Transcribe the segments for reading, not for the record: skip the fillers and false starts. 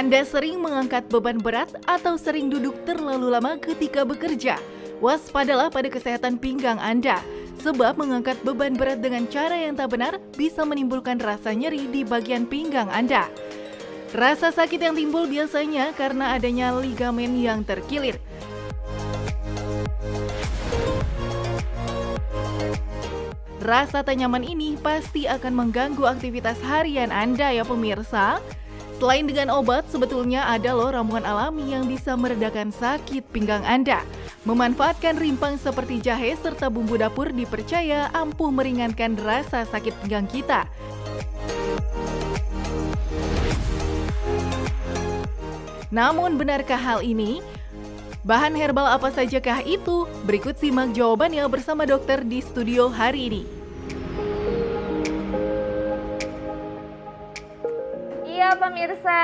Anda sering mengangkat beban berat atau sering duduk terlalu lama ketika bekerja? Waspadalah pada kesehatan pinggang Anda, sebab mengangkat beban berat dengan cara yang tak benar bisa menimbulkan rasa nyeri di bagian pinggang Anda. Rasa sakit yang timbul biasanya karena adanya ligamen yang terkilir. Rasa tak nyaman ini pasti akan mengganggu aktivitas harian Anda ya pemirsa. Selain dengan obat, sebetulnya ada loh ramuan alami yang bisa meredakan sakit pinggang Anda. Memanfaatkan rimpang seperti jahe serta bumbu dapur dipercaya ampuh meringankan rasa sakit pinggang kita. Namun benarkah hal ini? Bahan herbal apa sajakah itu? Berikut simak jawabannya bersama dokter di studio hari ini. Iya pemirsa,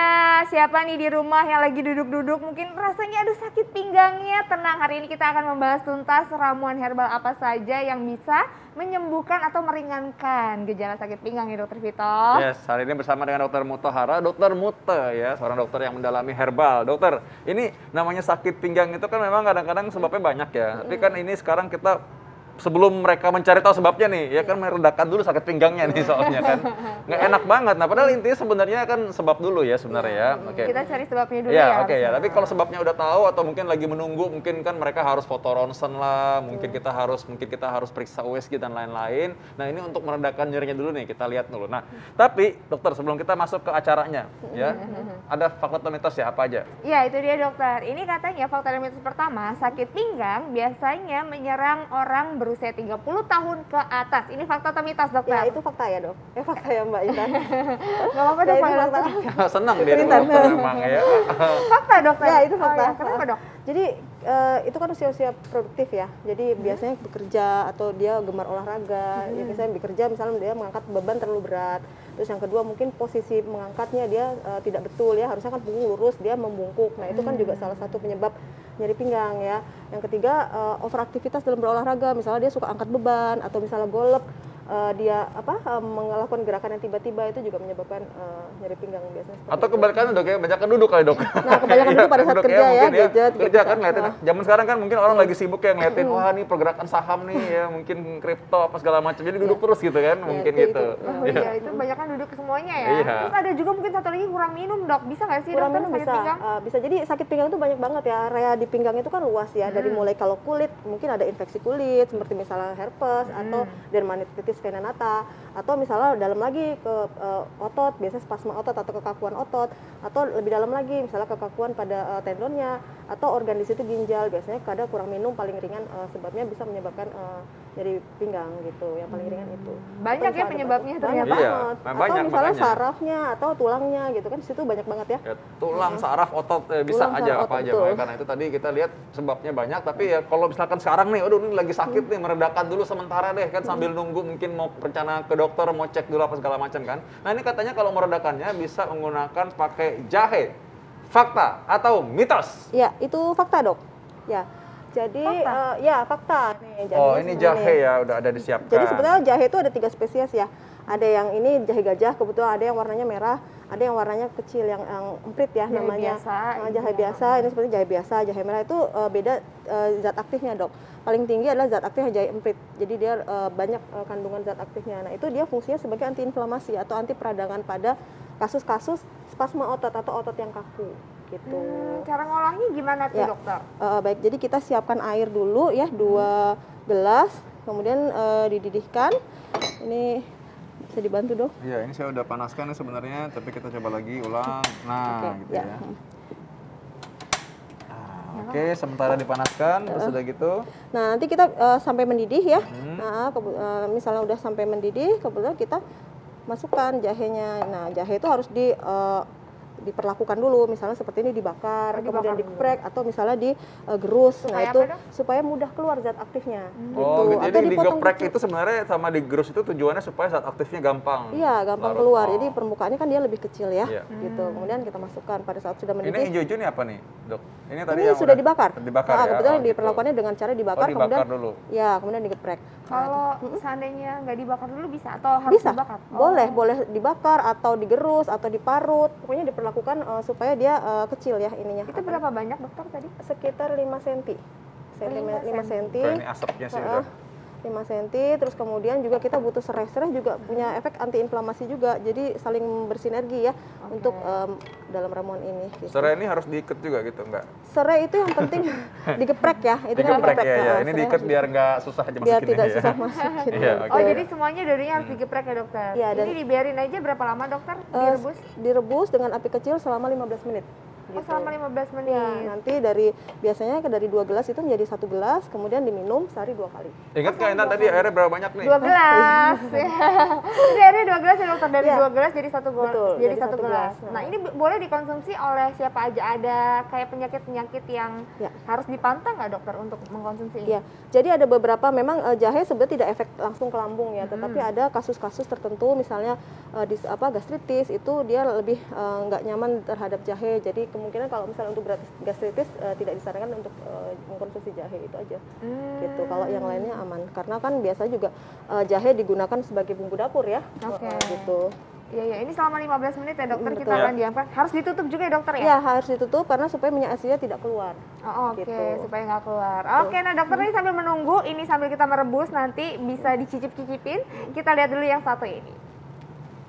siapa nih di rumah yang lagi duduk-duduk mungkin rasanya aduh sakit pinggangnya? Tenang, hari ini kita akan membahas tuntas ramuan herbal apa saja yang bisa menyembuhkan atau meringankan gejala sakit pinggang ya Dokter Vito. Yes, hari ini bersama dengan Dokter Mutohara, Dokter Mute ya, seorang dokter yang mendalami herbal. Dokter, ini namanya sakit pinggang itu kan memang kadang-kadang sebabnya banyak ya. Tapi kan ini sekarang kita sebelum mereka mencari tahu sebabnya nih, ya kan meredakan dulu sakit pinggangnya nih soalnya kan. Nggak enak banget. Nah, padahal intinya sebenarnya kan sebab dulu ya sebenarnya ya. Oke. Kita cari sebabnya dulu ya. ya. Oke ya, tapi kalau sebabnya udah tahu atau mungkin lagi menunggu, mungkin kan mereka harus foto ronsen lah, mungkin kita harus periksa USG dan lain-lain. Nah, ini untuk meredakan nyerinya dulu nih, kita lihat dulu. Nah, tapi dokter sebelum kita masuk ke acaranya ya, ada fakta atau mitos ya apa aja? Ya, itu dia dokter. Ini katanya fakta dan mitos pertama, sakit pinggang biasanya menyerang orang berusia 30 tahun ke atas. Ini fakta atau mitos, dokter? Ya, itu fakta ya, Dok. Fakta ya, Mbak Intan. Nggak apa-apa, dok. Fakta. Senang dia dokter memang ya. Fakta, dokter? Ya, itu fakta. Oh, ya. Kenapa, dok? Jadi, itu kan usia-usia produktif ya. Jadi, biasanya bekerja atau dia gemar olahraga. Ya, misalnya bekerja, misalnya dia mengangkat beban terlalu berat. Terus yang kedua, mungkin posisi mengangkatnya dia tidak betul ya. Harusnya kan punggung lurus, dia membungkuk. Nah, itu kan juga salah satu penyebab nyeri pinggang ya. Yang ketiga, overaktivitas dalam berolahraga, misalnya dia suka angkat beban atau misalnya golep, dia melakukan gerakan yang tiba-tiba, itu juga menyebabkan nyeri pinggang biasanya. Atau kebalikannya dok ya, banyak duduk kali dok. Nah, kebanyakan duduk pada saat kerja ya, gadget. Kerja kan ngeliatin, zaman sekarang kan mungkin orang lagi sibuk ya ngeliatin, wah nih pergerakan saham nih ya, mungkin kripto apa segala macam, jadi duduk terus gitu kan, mungkin gitu. Iya, itu banyak kan duduk semuanya ya. Iya. Terus ada juga mungkin satu lagi kurang minum, dok. Bisa nggak sih Kurang dokter minum sakit bisa, pinggang? bisa. Jadi sakit pinggang itu banyak banget ya, area di pinggang itu kan luas ya, dari mulai kalau kulit, mungkin ada infeksi kulit, seperti misalnya herpes, atau dermatitis venenata, atau misalnya dalam lagi ke otot, biasanya spasma otot atau kekakuan otot, atau lebih dalam lagi misalnya kekakuan pada tendonnya, atau organ di situ ginjal, biasanya kadang kurang minum paling ringan sebabnya bisa menyebabkan nyeri pinggang gitu, yang paling ringan itu. Banyak ya penyebabnya ternyata. Iya, Atau banyak, misalnya makanya. sarafnya atau tulangnya gitu kan, di situ banyak banget ya. Ya, tulang, saraf, otot bisa Tulang, aja saraf, apa otot, aja. betul. Karena itu tadi kita lihat sebabnya banyak, tapi ya kalau misalkan sekarang nih, aduh ini lagi sakit nih, meredakan dulu sementara deh kan sambil nunggu mungkin mau rencana ke dokter, mau cek dulu apa segala macam kan. Nah ini katanya kalau meredakannya bisa menggunakan pakai jahe. Fakta atau mitos? Ya, itu fakta, Dok. Ya. Jadi ya fakta nih. Oh ini jahe ya udah ada disiapkan. Jadi sebenarnya jahe itu ada 3 spesies ya. Ada yang ini jahe gajah, kebetulan ada yang warnanya merah, ada yang warnanya kecil yang emprit ya Jahe namanya. biasa, Jahe biasa, ini seperti jahe biasa, jahe merah itu beda zat aktifnya, Dok. Paling tinggi adalah zat aktifnya jahe emprit. Jadi dia banyak kandungan zat aktifnya. Nah, itu dia fungsinya sebagai antiinflamasi atau anti peradangan pada kasus-kasus spasma otot atau otot yang kaku gitu. Cara ngolahnya gimana tuh, Ya. dokter? Baik, jadi kita siapkan air dulu ya, 2 gelas, kemudian dididihkan. Ini bisa dibantu, Dok? Iya ini saya udah panaskan nih sebenarnya, tapi kita coba lagi ulang. Nah Oke, gitu ya. ya. Oke, sementara dipanaskan, terus udah gitu. Nah, nanti kita sampai mendidih ya. Nah, misalnya udah sampai mendidih, kemudian kita masukkan jahenya. Nah, jahe itu harus diperlakukan dulu, misalnya seperti ini dibakar, kemudian digeprek atau misalnya digerus. Nah, Supaya itu apa, Dok? supaya mudah keluar zat aktifnya. Oh, gitu. Atau Jadi dipotong digeprek kecil. itu sebenarnya sama digerus itu tujuannya supaya zat aktifnya gampang. Iya, gampang larut. keluar. Oh. Jadi permukaannya kan dia lebih kecil ya. Iya. Gitu. Kemudian kita masukkan pada saat sudah Ini mendidih. hijau-hijau ini apa nih, dok? Ini tadi Ini yang sudah dibakar. Dibakar Nah, ya? kebetulan Oh, gitu. diperlakukannya dengan cara dibakar, Oh, dibakar kemudian dulu. ya, kemudian digeprek. Kalau seandainya nggak dibakar dulu bisa atau harus Bisa, dibakar? boleh dibakar atau digerus atau diparut, pokoknya diperlakukan lakukan supaya dia kecil ya ininya. Itu berapa banyak dokter tadi? Sekitar 5 cm. 5 cm. Kayak ini asapnya sih udah. 5 cm, terus kemudian juga kita butuh serai. Serai juga punya efek antiinflamasi juga, jadi saling bersinergi ya untuk dalam ramuan ini. Gitu. Serai ini harus diikat juga gitu, enggak? Serai itu yang penting digeprek ya, itu Digeprek ya, ya. Ini serai diikat harus biar nggak susah aja biar masukinnya tidak ya. susah masuk. Gitu. Iya, Oh, jadi semuanya durinya harus digeprek ya dokter? Iya, Ini dibiarin aja berapa lama dokter? Direbus? Direbus dengan api kecil selama 15 menit. Oh, selama 15 menit. Ya, nanti biasanya dari 2 gelas itu menjadi 1 gelas, kemudian diminum sehari 2 kali. Ingat nggak Intan tadi airnya berapa banyak nih? 2 gelas. Jadi airnya 2 gelas ya dokter, dari Iya. 2 gelas jadi 1 gelas. Betul, Jadi jadi 1 1 gelas. gelas. Nah, ini boleh dikonsumsi oleh siapa aja? Ada kayak penyakit-penyakit yang Ya. harus dipantang nggak dokter untuk mengkonsumsi ini? Iya, jadi ada beberapa memang jahe sebenarnya tidak efek langsung ke lambung ya, tetapi ada kasus-kasus tertentu misalnya gastritis itu dia lebih nggak nyaman terhadap jahe. Jadi kemungkinan kalau misalnya untuk gastritis tidak disarankan untuk mengkonsumsi jahe itu aja. Gitu. Kalau yang lainnya aman karena kan biasanya juga jahe digunakan sebagai bumbu dapur ya. Oke. Gitu. Iya, iya. Ini selama 15 menit ya dokter kita Betul. akan diamkan. Harus ditutup juga ya dokter ya? Ya harus ditutup karena supaya minyak asinnya tidak keluar. Oh, oke, Gitu. supaya nggak keluar. Oke, nah dokter ini sambil menunggu, ini sambil kita merebus nanti bisa dicicip-cicipin. Kita lihat dulu yang satu ini.